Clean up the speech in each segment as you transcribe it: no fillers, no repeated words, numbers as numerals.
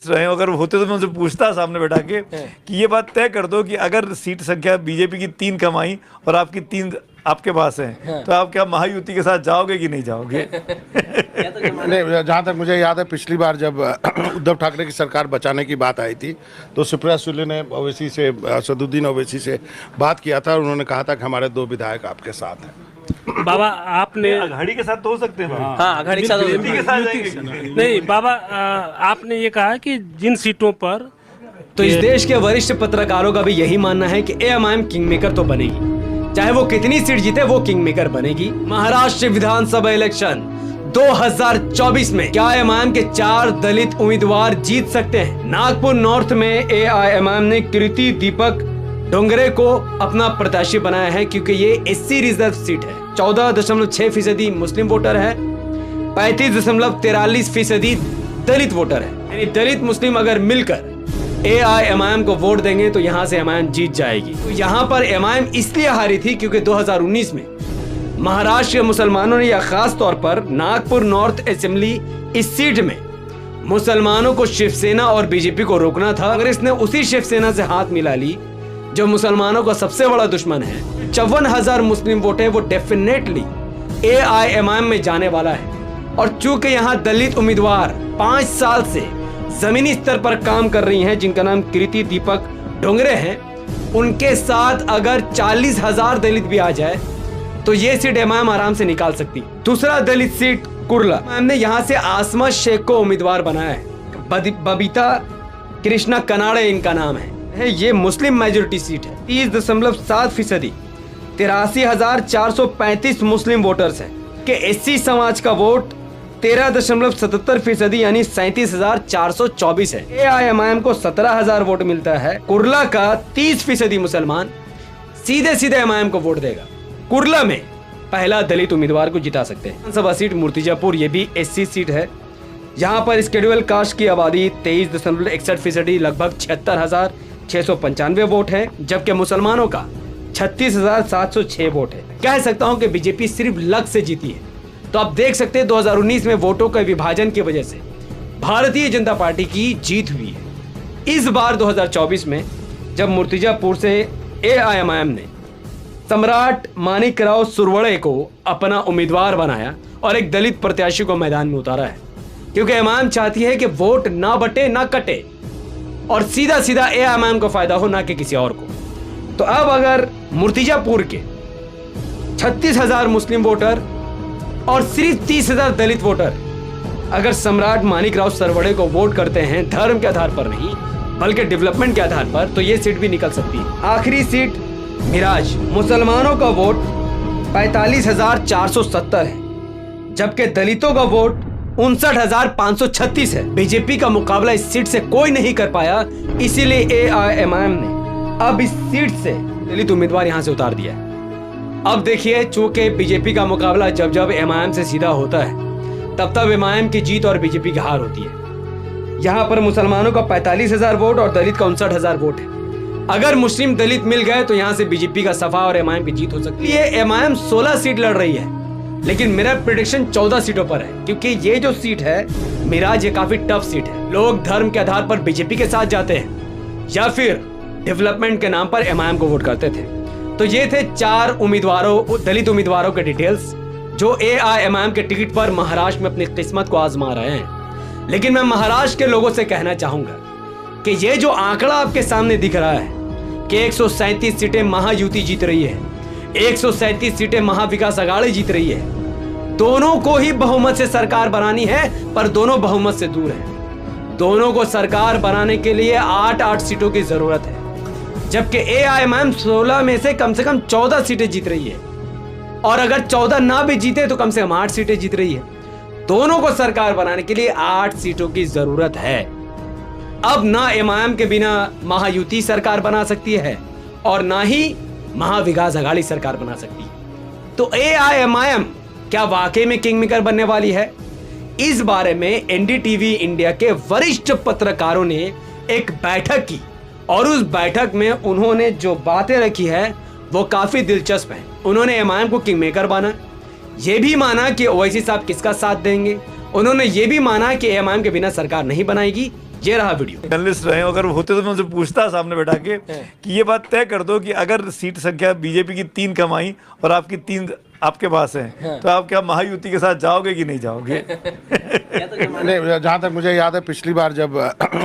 रहे अगर होते तो मैं उनसे पूछता सामने बैठा के कि ये बात तय कर दो कि अगर सीट संख्या बीजेपी की 3 कम आई और आपकी 3 आपके पास है तो आप क्या महायुति के साथ जाओगे कि नहीं जाओगे? नहीं, जहाँ तक मुझे याद है पिछली बार जब उद्धव ठाकरे की सरकार बचाने की बात आई थी तो सुप्रिया सुले ने ओवैसी से, असदुद्दीन ओवैसी से बात किया था और उन्होंने कहा था कि हमारे 2 विधायक आपके साथ हैं। बाबा आपने अघाड़ी के साथ तो हो सकते हैं। हाँ, अघाड़ी के साथ बीजेपी के साथ जाएंगे। नहीं बाबा, आपने ये कहा कि जिन सीटों पर तो इस देश के वरिष्ठ पत्रकारों का भी यही मानना है कि एएमआईएम किंग मेकर तो बनेगी, चाहे वो कितनी सीट जीते वो किंग मेकर बनेगी। महाराष्ट्र विधानसभा इलेक्शन 2024 में क्या एएमआईएम के 4 दलित उम्मीदवार जीत सकते हैं? नागपुर नॉर्थ में एआईएमआईएम ने कृति दीपक डोंगरे को अपना प्रत्याशी बनाया है क्योंकि ये एससी रिजर्व सीट है। 14.6% मुस्लिम वोटर है, 35.43% दलित वोटर है। यानी दलित मुस्लिम अगर मिलकर एआईएमआईएम को वोट देंगे तो यहाँ से एमआईएम जीत जाएगी। तो यहाँ पर एमआईएम इसलिए हारी थी क्योंकि 2019 में महाराष्ट्र के मुसलमानों ने, या खास तौर पर नागपुर नॉर्थ असेंबली इस सीट में मुसलमानों को शिवसेना और बीजेपी को रोकना था। कांग्रेस ने उसी शिवसेना से हाथ मिला ली जो मुसलमानों का सबसे बड़ा दुश्मन है। 54,000 मुस्लिम वोट है वो डेफिनेटली एआईएमआईएम में जाने वाला है। और चूंकि यहाँ दलित उम्मीदवार 5 साल से जमीनी स्तर पर काम कर रही हैं, जिनका नाम कृति दीपक डोंगरे हैं, उनके साथ अगर 40,000 दलित भी आ जाए तो ये सीट एमआईएम आराम से निकाल सकती। दूसरा दलित सीट कुर्ला, हमने यहाँ से आसमा शेख को उम्मीदवार बनाया है। बबीता कृष्णा कनाडे इनका नाम है। ये मुस्लिम मेजोरिटी सीट है। 30.7%, 83,435 मुस्लिम वोटर्स हैं के एससी समाज का वोट 13.77% यानी 37,424 है। एआईएमआईएम को 17,000 वोट मिलता है। कुर्ला का 30% मुसलमान सीधे सीधे एमआईएम को वोट देगा। कुर्ला में पहला दलित उम्मीदवार को जिता सकते हैं। विधानसभा सीट मूर्तिजापुर, ये भी एससी सीट है। यहाँ पर स्केड्यूल कास्ट की आबादी 23.61%, लगभग 76,695 वोट है, जबकि मुसलमानों का 36,706 वोट है। कह सकता हूँ कि बीजेपी सिर्फ लक से जीती है। तो आप देख सकते हैं 2019 में वोटों के विभाजन की वजह से भारतीय जनता पार्टी की जीत हुई है। इस बार 2024 में जब मूर्तिजापुर से एआईएमआईएम ने सम्राट मानिकराव सुरवड़े को अपना उम्मीदवार बनाया और एक दलित प्रत्याशी को मैदान में उतारा है, क्योंकि एमआईएम चाहती है कि वोट ना बटे ना कटे और सीधा सीधा एआईएमआईएम को फायदा हो, ना कि किसी और को। तो अब अगर मूर्तिजापुर के 36,000 मुस्लिम वोटर और सिर्फ 30,000 दलित वोटर अगर सम्राट मानिकराव सुरवड़े को वोट करते हैं धर्म के आधार पर नहीं बल्कि डेवलपमेंट के आधार पर, तो ये सीट भी निकल सकती है। आखिरी सीट मिराज, मुसलमानों का वोट 45,470 है, जबकि दलितों का वोट 59,536 है। बीजेपी का मुकाबला इस सीट से कोई नहीं कर पाया, इसीलिए एआईएमआईएम ने अब इस सीट से दलित उम्मीदवार यहां से उतार दिया है। अब देखिए, चूंकि बीजेपी का मुकाबला जब जब एमआईएम से सीधा होता है तब तब एमआईएम की जीत और बीजेपी की हार होती है। यहाँ पर मुसलमानों का 45,000 वोट और दलित का 59,000 वोट है। अगर मुस्लिम दलित मिल गए तो यहाँ से बीजेपी का सफा और एमआईएम की जीत हो सकती है। एमआईएम 16 सीट लड़ रही है, लेकिन मेरा प्रेडिक्शन 14 सीटों पर है, क्योंकि ये जो सीट है मिराज, ये काफी टफ सीट है। लोग धर्म के आधार पर बीजेपी के साथ जाते हैं या फिर डेवलपमेंट के नाम पर एमआईएम को वोट करते थे। तो ये थे 4 उम्मीदवारों, दलित उम्मीदवारों के डिटेल्स जो एआईएमआईएम के टिकट पर महाराष्ट्र में अपनी किस्मत को आजमा रहे हैं। लेकिन मैं महाराष्ट्र के लोगों से कहना चाहूंगा कि ये जो आंकड़ा आपके सामने दिख रहा है कि 137 सीटें महायुति जीत रही है, 137 सीटें महाविकास अघाड़ी जीत रही है, दोनों को ही बहुमत से सरकार बनानी है, पर दोनों बहुमत से दूर है। दोनों को सरकार बनाने के लिए 8-8 सीटों की जरूरत है, जबकि एआईएमआईएम 16 में से कम 14 सीटें जीत रही है, और अगर 14 ना भी जीते तो कम से कम 8 सीटें जीत रही है। दोनों को सरकार बनाने के लिए 8 सीटों की जरूरत है। अब ना एमआईएम के बिना महायुति सरकार बना सकती है और ना ही महाविकास अघाड़ी सरकार बना सकती है। तो एआईएमआईएम क्या वाकई में किंग मेकर बनने वाली है? इस बारे में एनडीटीवी इंडिया के वरिष्ठ पत्रकारों ने एक बैठक की और उस बैठक में उन्होंने जो बातें रखी है वो काफी दिलचस्प है। उन्होंने एमआईएम को किंग मेकर माना, ये भी माना कि ओवैसी साहब किसका साथ देंगे, उन्होंने ये भी माना कि एमआईएम के बिना सरकार नहीं बनाएगी, ये रहा वीडियो। जर्नलिस्ट रहे अगर होते तो मैं उनसे पूछता सामने बैठा के कि ये बात तय कर दो कि अगर सीट संख्या बीजेपी की 3 कम आई और आपकी 3 आपके पास है तो आप क्या महायुति के साथ जाओगे कि नहीं जाओगे? नहीं, जहाँ तक मुझे याद है पिछली बार जब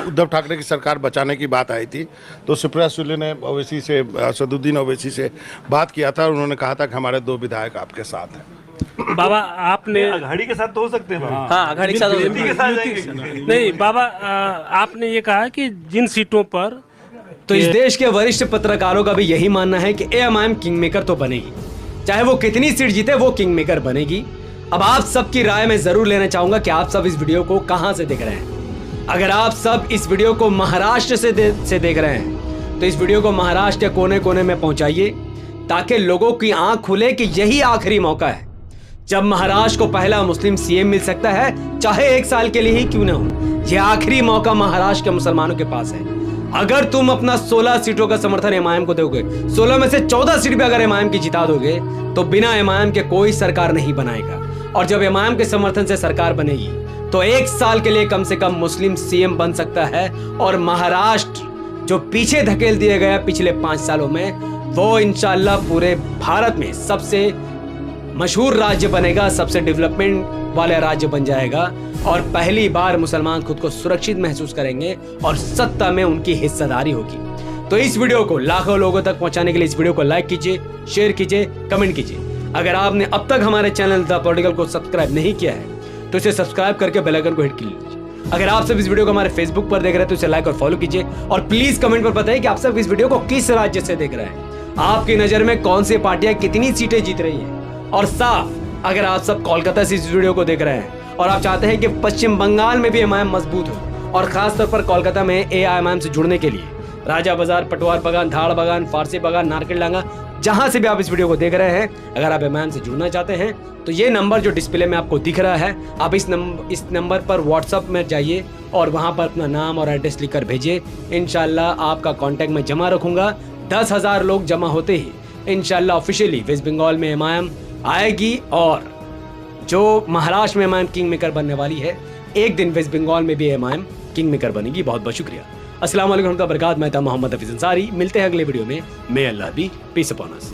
उद्धव ठाकरे की सरकार बचाने की बात आई थी तो सुप्रिया सुले ने ओवैसी से, असदुद्दीन ओवैसी से बात किया था और उन्होंने कहा था कि हमारे 2 विधायक आपके साथ हैं। बाबा आपने अघाड़ी के साथ तो हो सकते हैं हाँ अघाड़ी के साथ हो बीजेपी के साथ जाएंगे। नहीं बाबा, आपने ये कहा कि जिन सीटों पर तो इस देश के वरिष्ठ पत्रकारों का भी यही मानना है कि एएमआईएम किंग मेकर तो बनेगी, चाहे वो कितनी सीट जीते वो किंग मेकर बनेगी। अब आप सबकी राय मैं जरूर लेना चाहूंगा कि आप सब इस वीडियो को कहां से देख रहे हैं। अगर आप सब इस वीडियो को महाराष्ट्र से देख रहे हैं तो इस वीडियो को महाराष्ट्र के कोने कोने में पहुंचाइए ताकि लोगों की आंख खुले कि यही आखिरी मौका है जब महाराष्ट्र को पहला मुस्लिम सीएम मिल सकता है, चाहे 1 साल के लिए ही क्यों ना हो। यह आखिरी मौका महाराष्ट्र के मुसलमानों के पास है। अगर तुम अपना 16 सीटों का समर्थन एमआईएम को दोगे, 16 में से 14 सीट भी अगर एमआईएम की जिता दोगे तो बिना एमआईएम के कोई सरकार नहीं बनाएगा। और जब एमआईएम के समर्थन से सरकार बनेगी तो 1 साल के लिए कम से कम मुस्लिम सीएम बन सकता है और महाराष्ट्र जो पीछे धकेल दिए गया पिछले 5 सालों में, वो इंशाल्लाह पूरे भारत में सबसे मशहूर राज्य बनेगा, सबसे डेवलपमेंट वाला राज्य बन जाएगा और पहली बार मुसलमान खुद को सुरक्षित महसूस करेंगे और सत्ता में उनकी हिस्सेदारी होगी। तो इस वीडियो को लाखों लोगों तक पहुंचाने के लिए इस वीडियो को लाइक कीजिए, शेयर कीजिए, कमेंट कीजिए। अगर आपने अब तक हमारे चैनल द पॉलिटिकल को सब्सक्राइब नहीं किया है तो इसे सब्सक्राइब करके बेल आइकन को हिट कर लीजिए। अगर आप सब इस वीडियो को हमारे फेसबुक पर देख रहे हैं तो इसे लाइक और फॉलो कीजिए और प्लीज कमेंट पर बताइए कि आप सब इस वीडियो को किस राज्य से देख रहे हैं, आपकी नजर में कौन सी पार्टियां कितनी सीटें जीत रही है। और साफ अगर आप सब कोलकाता से इस वीडियो को देख रहे हैं और आप चाहते हैं कि पश्चिम बंगाल में भी एमआईएम मजबूत हो और खासतौर पर कोलकाता में एआईएमआईएम से जुड़ने के लिए राजा बाजार, पटवार बागान, धाड़ बागान, फारसी बागान, नारकेलडांगा, जहां से भी आप इस वीडियो को देख रहे हैं, अगर आप एमआईएम से जुड़ना चाहते हैं तो ये नंबर जो डिस्प्ले में आपको दिख रहा है, आप इस नंबर पर व्हाट्सएप में जाइए और वहां पर अपना नाम और एड्रेस लिखकर भेजिए। इंशाल्लाह आपका कॉन्टैक्ट में जमा रखूंगा। 10,000 लोग जमा होते ही इंशाल्लाह ऑफिशियली वेस्ट बंगाल में एमआईएम आएगी और जो महाराष्ट्र में एमआईएम किंग मेकर बनने वाली है, एक दिन वेस्ट बंगाल में भी एमआईएम किंग मेकर बनेगी। बहुत बहुत शुक्रिया। अस्सलाम वालेकुम व रहमतुल्लाहि व बरकातहू। मैं था मोहम्मद हफीज अंसारी। मिलते हैं अगले वीडियो में। मे अल्लाह बी पीस अपॉन अस।